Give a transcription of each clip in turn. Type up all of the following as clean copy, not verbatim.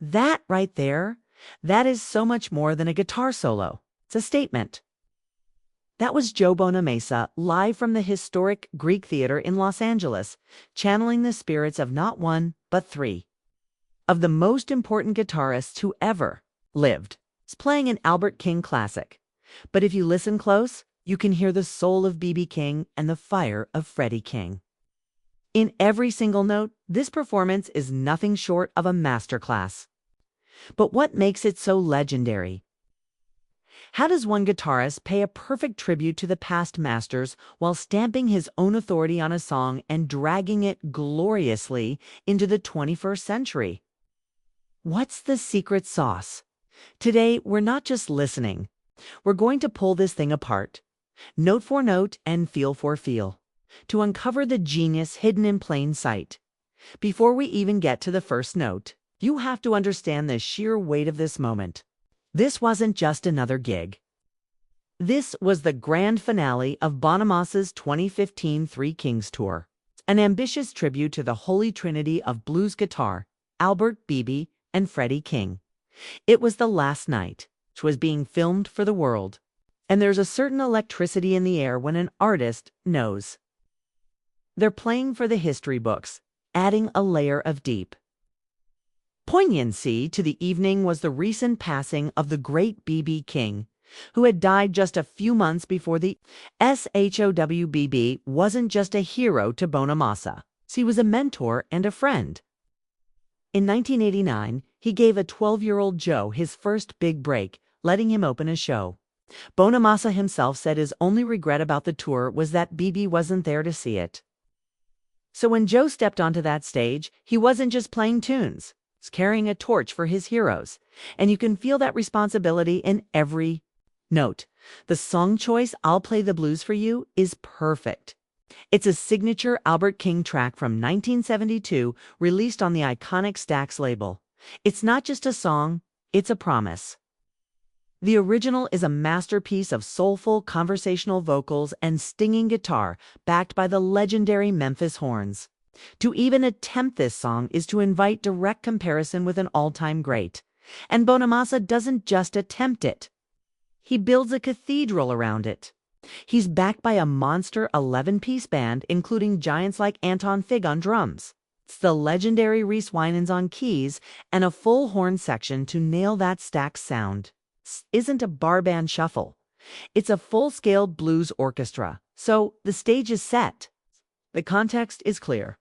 That right there, that is so much more than a guitar solo. It's a statement. That was Joe Bonamassa, live from the historic Greek Theater in Los Angeles, channeling the spirits of not one, but three of the most important guitarists who ever lived. He's playing an Albert King classic. But if you listen close, you can hear the soul of B.B. King and the fire of Freddie King. In every single note, this performance is nothing short of a masterclass. But what makes it so legendary? How does one guitarist pay a perfect tribute to the past masters while stamping his own authority on a song and dragging it gloriously into the 21st century? What's the secret sauce? Today, we're not just listening. We're going to pull this thing apart, note for note and feel for feel, to uncover the genius hidden in plain sight. Before we even get to the first note, you have to understand the sheer weight of this moment. This wasn't just another gig. This was the grand finale of Bonamassa's 2015 Three Kings Tour, an ambitious tribute to the holy trinity of blues guitar, Albert, B.B., and Freddie King. It was the last night, which was being filmed for the world, and there's a certain electricity in the air when an artist knows. They're playing for the history books, adding a layer of deep poignancy to the evening was the recent passing of the great B.B. King, who had died just a few months before the SHOW. B.B. wasn't just a hero to Bonamassa. He was a mentor and a friend. In 1989, he gave a 12-year-old Joe his first big break, letting him open a show. Bonamassa himself said his only regret about the tour was that B.B. wasn't there to see it. So when Joe stepped onto that stage, he wasn't just playing tunes. He's carrying a torch for his heroes, and you can feel that responsibility in every note. The song choice, I'll Play the Blues for You, is perfect. It's a signature Albert King track from 1972, released on the iconic Stax label. It's not just a song, it's a promise. The original is a masterpiece of soulful conversational vocals and stinging guitar, backed by the legendary Memphis horns. To even attempt this song is to invite direct comparison with an all-time great. And Bonamassa doesn't just attempt it. He builds a cathedral around it. He's backed by a monster 11-piece band, including giants like Anton Fig on drums. It's the legendary Reese Winans on keys and a full horn section to nail that Stax sound. This isn't a bar band shuffle. It's a full-scale blues orchestra. So the stage is set. The context is clear.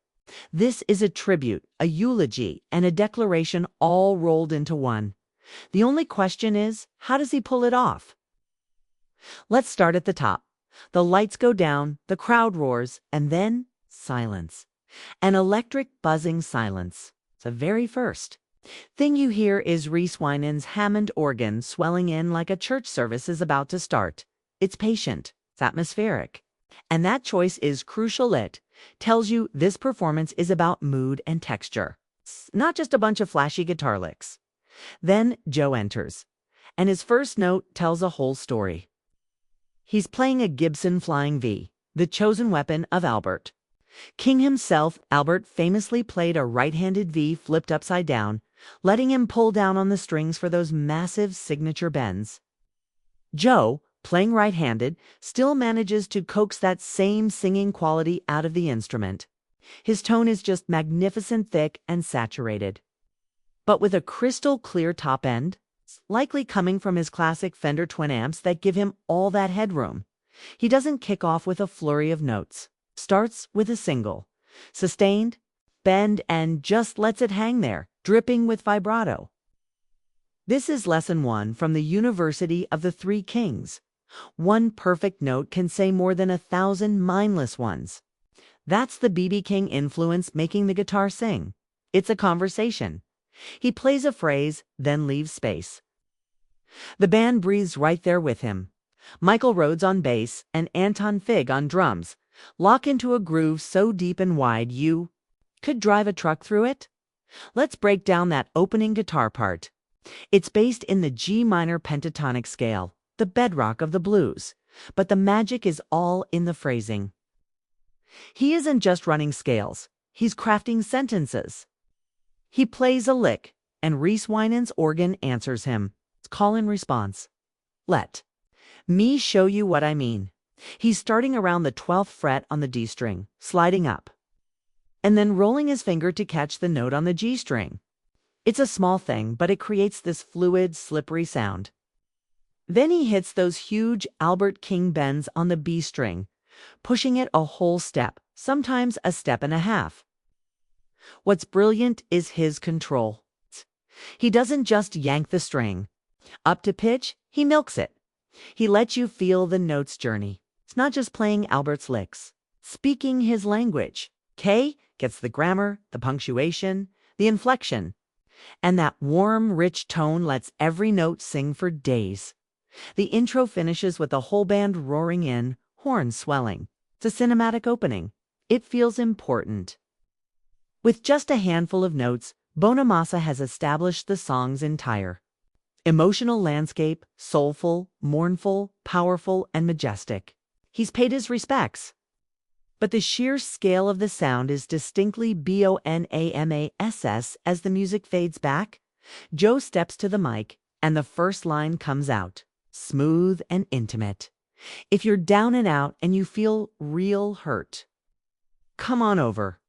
This is a tribute, a eulogy, and a declaration all rolled into one. The only question is, how does he pull it off? Let's start at the top. The lights go down, the crowd roars, and then silence. An electric buzzing silence. It's the very first thing you hear is Reese Winans' Hammond organ swelling in like a church service is about to start. It's patient, it's atmospheric. And that choice is crucial. It tells you this performance is about mood and texture. It's not just a bunch of flashy guitar licks. Then Joe enters, and his first note tells a whole story. He's playing a Gibson Flying V, the chosen weapon of Albert. King himself, Albert, famously played a right-handed V flipped upside down, letting him pull down on the strings for those massive signature bends. Joe, playing right-handed, still manages to coax that same singing quality out of the instrument. His tone is just magnificent, thick, and saturated. But with a crystal-clear top end, likely coming from his classic Fender twin amps that give him all that headroom. He doesn't kick off with a flurry of notes. Starts with a single, sustained, bend, and just lets it hang there, dripping with vibrato. This is lesson 1 from the University of the Three Kings. One perfect note can say more than 1,000 mindless ones. That's the B.B. King influence making the guitar sing. It's a conversation. He plays a phrase, then leaves space. The band breathes right there with him. Michael Rhodes on bass and Anton Fig on drums lock into a groove so deep and wide you could drive a truck through it. Let's break down that opening guitar part. It's based in the G minor pentatonic scale, the bedrock of the blues, but the magic is all in the phrasing. He isn't just running scales, he's crafting sentences. He plays a lick, and Reese Winans' organ answers him. Call and response. Let me show you what I mean. He's starting around the 12th fret on the D string, sliding up, and then rolling his finger to catch the note on the G string. It's a small thing, but it creates this fluid, slippery sound. Then he hits those huge Albert King bends on the B string, pushing it a whole step, sometimes a step and a half. What's brilliant is his control. He doesn't just yank the string up to pitch, he milks it. He lets you feel the note's journey. It's not just playing Albert's licks, speaking his language. K gets the grammar, the punctuation, the inflection, and that warm, rich tone lets every note sing for days. The intro finishes with the whole band roaring in, horns swelling. It's a cinematic opening. It feels important. With just a handful of notes, Bonamassa has established the song's entire emotional landscape, soulful, mournful, powerful, and majestic. He's paid his respects. But the sheer scale of the sound is distinctly Bonamass as the music fades back. Joe steps to the mic, and the first line comes out, smooth and intimate. If you're down and out and you feel real hurt, come on over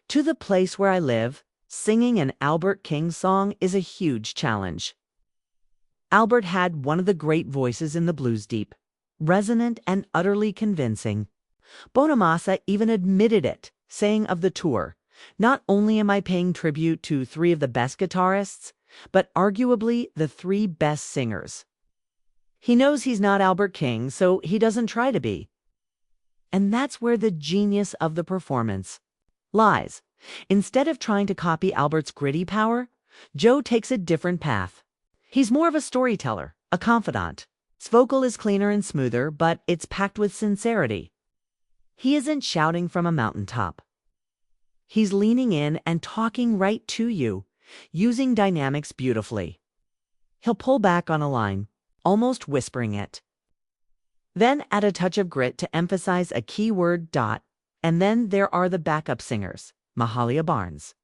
to the place where I live. Singing an Albert King song is a huge challenge. Albert had one of the great voices in the blues, deep, resonant, and utterly convincing. Bonamassa even admitted it, saying of the tour, "Not only am I paying tribute to three of the best guitarists, but arguably the three best singers." He knows he's not Albert King, so he doesn't try to be. And that's where the genius of the performance lies. Instead of trying to copy Albert's gritty power, Joe takes a different path. He's more of a storyteller, a confidant. His vocal is cleaner and smoother, but it's packed with sincerity. He isn't shouting from a mountaintop. He's leaning in and talking right to you, using dynamics beautifully. He'll pull back on a line, almost whispering it. Then add a touch of grit to emphasize a key word. And then there are the backup singers, Mahalia Barnes,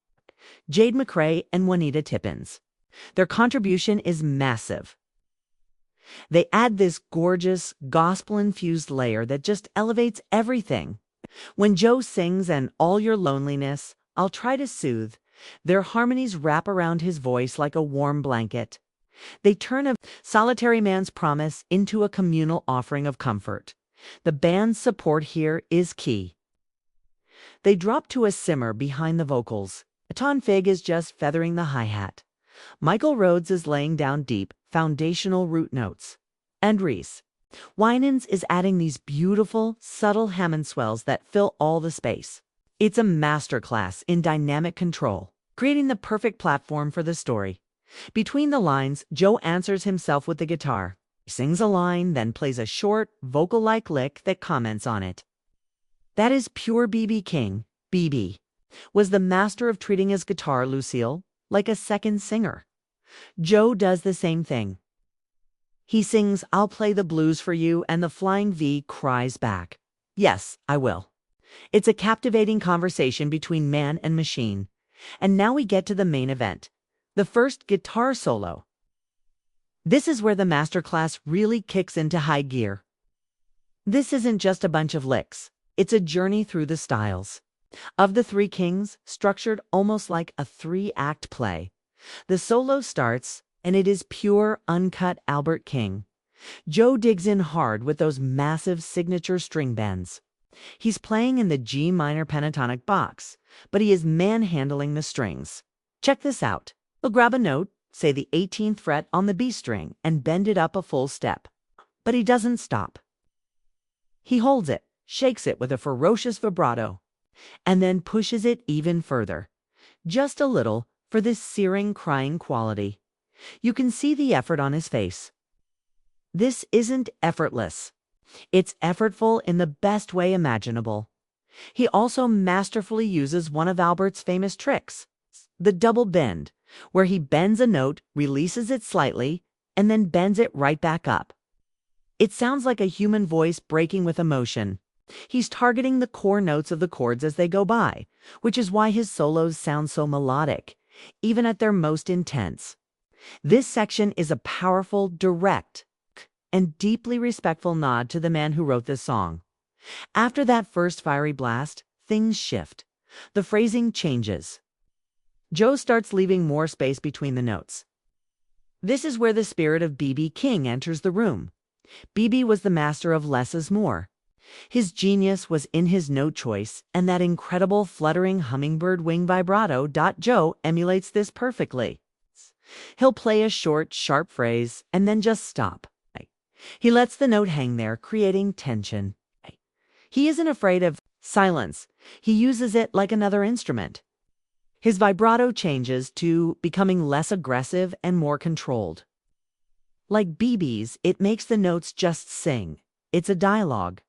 Jade McRae, and Juanita Tippins. Their contribution is massive. They add this gorgeous, gospel-infused layer that just elevates everything. When Joe sings and "All Your Loneliness, I'll Try to Soothe," their harmonies wrap around his voice like a warm blanket. They turn a solitary man's promise into a communal offering of comfort. The band's support here is key. They drop to a simmer behind the vocals. Ton Fig is just feathering the hi-hat. Michael Rhodes is laying down deep, foundational root notes. And Reese Winans is adding these beautiful, subtle Hammond swells that fill all the space. It's a masterclass in dynamic control, creating the perfect platform for the story. Between the lines, Joe answers himself with the guitar. He sings a line, then plays a short, vocal-like lick that comments on it. That is pure B.B. King. B.B. was the master of treating his guitar, Lucille, like a second singer. Joe does the same thing. He sings "I'll Play the Blues for You," and the Flying V cries back, "Yes, I will." It's a captivating conversation between man and machine. And now we get to the main event, the first guitar solo. This is where the masterclass really kicks into high gear. This isn't just a bunch of licks. It's a journey through the styles of the Three Kings, structured almost like a three-act play. The solo starts, and it is pure, uncut Albert King. Joe digs in hard with those massive signature string bends. He's playing in the G minor pentatonic box, but he is manhandling the strings. Check this out. He'll grab a note, say the 18th fret on the B string, and bend it up a full step. But he doesn't stop. He holds it, shakes it with a ferocious vibrato, and then pushes it even further. Just a little, for this searing, crying quality. You can see the effort on his face. This isn't effortless. It's effortful in the best way imaginable. He also masterfully uses one of Albert's famous tricks, the double bend, where he bends a note, releases it slightly, and then bends it right back up. It sounds like a human voice breaking with emotion. He's targeting the core notes of the chords as they go by, which is why his solos sound so melodic. even at their most intense. This section is a powerful, direct, and deeply respectful nod to the man who wrote this song. After that first fiery blast, things shift. The phrasing changes. Joe starts leaving more space between the notes. This is where the spirit of B.B. King enters the room. B.B. was the master of less is more. His genius was in his note choice, and that incredible fluttering hummingbird wing vibrato. Joe emulates this perfectly. He'll play a short, sharp phrase and then just stop. He lets the note hang there, creating tension. He isn't afraid of silence. He uses it like another instrument. His vibrato changes to becoming less aggressive and more controlled. Like BB's, it makes the notes just sing. It's a dialogue.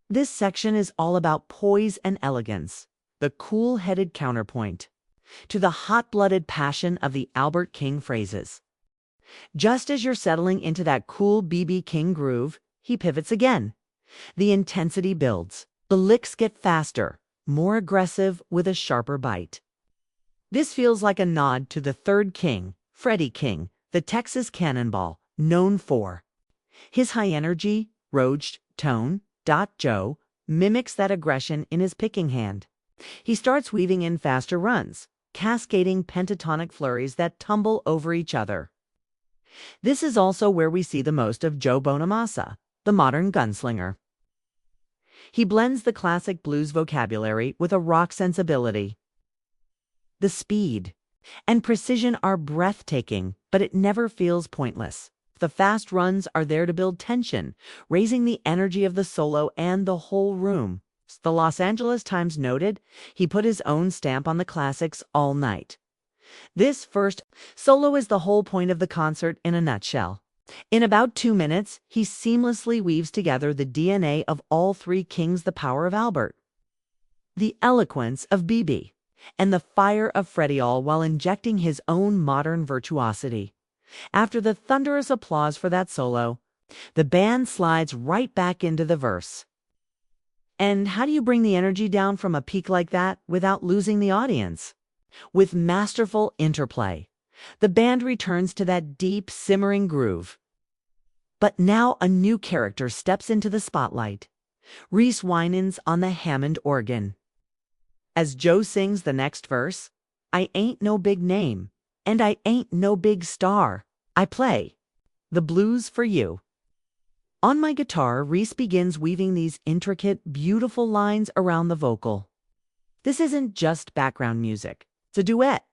This section is all about poise and elegance, the cool-headed counterpoint to the hot-blooded passion of the Albert King phrases. Just as you're settling into that cool B.B. King groove, he pivots again. The intensity builds. The licks get faster, more aggressive with a sharper bite. This feels like a nod to the third king, Freddie King, the Texas Cannonball, known for his high energy, rouged tone. Joe mimics that aggression in his picking hand. He starts weaving in faster runs, cascading pentatonic flurries that tumble over each other. This is also where we see the most of Joe Bonamassa, the modern gunslinger. He blends the classic blues vocabulary with a rock sensibility. The speed and precision are breathtaking, but it never feels pointless. The fast runs are there to build tension, raising the energy of the solo and the whole room. The Los Angeles Times noted he put his own stamp on the classics all night. This first solo is the whole point of the concert in a nutshell. In about 2 minutes, he seamlessly weaves together the DNA of all three kings, the power of Albert, the eloquence of BB, and the fire of Freddie, all while injecting his own modern virtuosity. After the thunderous applause for that solo, the band slides right back into the verse. And how do you bring the energy down from a peak like that without losing the audience? With masterful interplay, the band returns to that deep, simmering groove. But now a new character steps into the spotlight. Reese Winans on the Hammond organ. As Joe sings the next verse, I ain't no big name, and I ain't no big star. I play the blues for you. On my guitar, Reese begins weaving these intricate, beautiful lines around the vocal. This isn't just background music. It's a duet.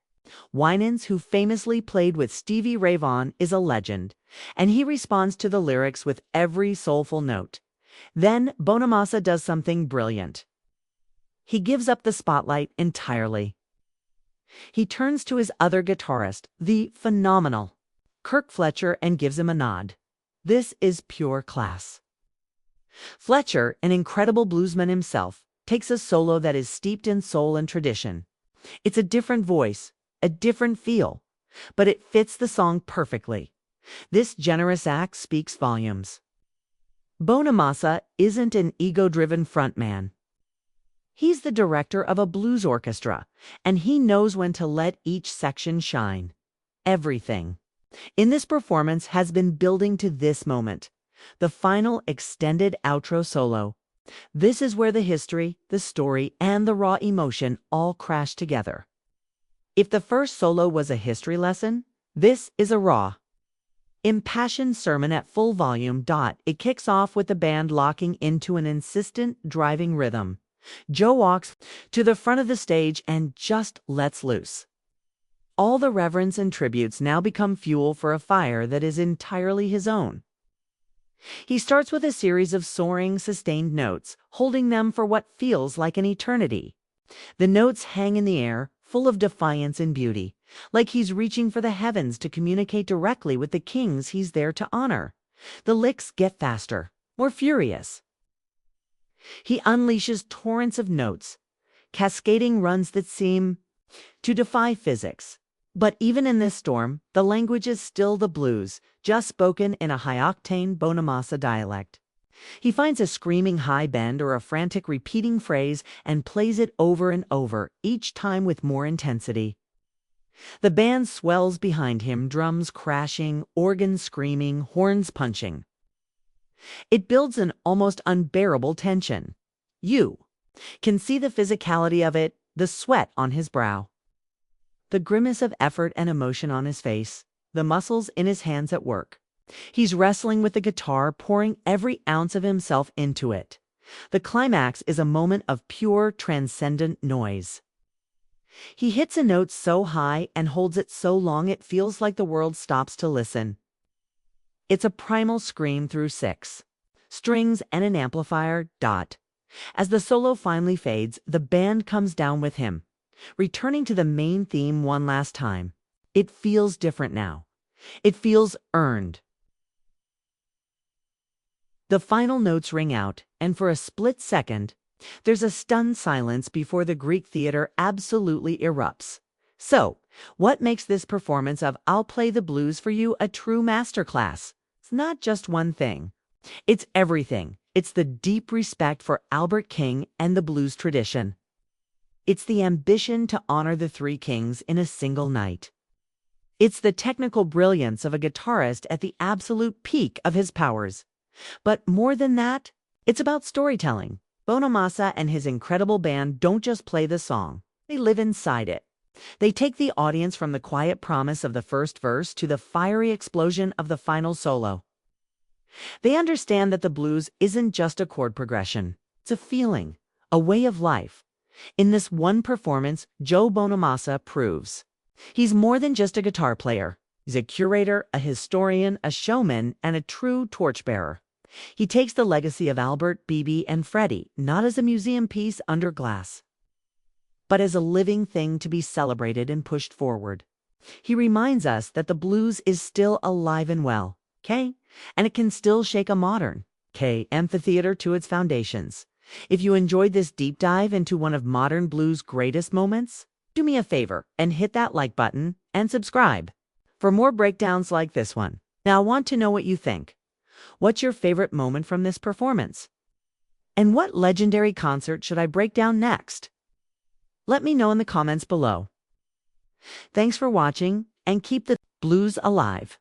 Winans, who famously played with Stevie Ray Vaughan, is a legend, and he responds to the lyrics with every soulful note. Then Bonamassa does something brilliant. He gives up the spotlight entirely. He turns to his other guitarist, the phenomenal Kirk Fletcher, and gives him a nod. This is pure class. Fletcher, an incredible bluesman himself, takes a solo that is steeped in soul and tradition. It's a different voice, a different feel, but it fits the song perfectly. This generous act speaks volumes. Bonamassa isn't an ego-driven frontman. He's the director of a blues orchestra, and he knows when to let each section shine. Everything in this performance has been building to this moment, the final extended outro solo. This is where the history, the story, and the raw emotion all crash together. If the first solo was a history lesson, this is a raw, impassioned sermon at full volume. It kicks off with the band locking into an insistent, driving rhythm. Joe walks to the front of the stage and just lets loose. All the reverence and tributes now become fuel for a fire that is entirely his own. He starts with a series of soaring, sustained notes, holding them for what feels like an eternity. The notes hang in the air, full of defiance and beauty, like he's reaching for the heavens to communicate directly with the kings he's there to honor. The licks get faster, more furious. He unleashes torrents of notes, cascading runs that seem to defy physics. But even in this storm, the language is still the blues, just spoken in a high-octane Bonamassa dialect. He finds a screaming high bend or a frantic repeating phrase and plays it over and over, each time with more intensity. The band swells behind him, drums crashing, organs screaming, horns punching. It builds an almost unbearable tension. You can see the physicality of it, the sweat on his brow, the grimace of effort and emotion on his face, the muscles in his hands at work. He's wrestling with the guitar, pouring every ounce of himself into it. The climax is a moment of pure, transcendent noise. He hits a note so high and holds it so long it feels like the world stops to listen. It's a primal scream through 6 strings and an amplifier. As the solo finally fades, the band comes down with him, returning to the main theme one last time. It feels different now. It feels earned. The final notes ring out, and for a split second, there's a stunned silence before the Greek theater absolutely erupts. So, what makes this performance of I'll Play the Blues for You a true masterclass? It's not just one thing. It's everything. It's the deep respect for Albert King and the blues tradition. It's the ambition to honor the three kings in a single night. It's the technical brilliance of a guitarist at the absolute peak of his powers. But more than that, it's about storytelling. Bonamassa and his incredible band don't just play the song, they live inside it. They take the audience from the quiet promise of the first verse to the fiery explosion of the final solo. They understand that the blues isn't just a chord progression, it's a feeling, a way of life. In this one performance, Joe Bonamassa proves he's more than just a guitar player. He's a curator, a historian, a showman, and a true torchbearer. He takes the legacy of Albert, BB, and Freddie not as a museum piece under glass, but as a living thing to be celebrated and pushed forward. He reminds us that the blues is still alive and well, and it can still shake a modern, amphitheater to its foundations. If you enjoyed this deep dive into one of modern blues' greatest moments, do me a favor and hit that like button and subscribe for more breakdowns like this one. Now I want to know what you think. What's your favorite moment from this performance? And what legendary concert should I break down next? Let me know in the comments below. Thanks for watching, and keep the blues alive.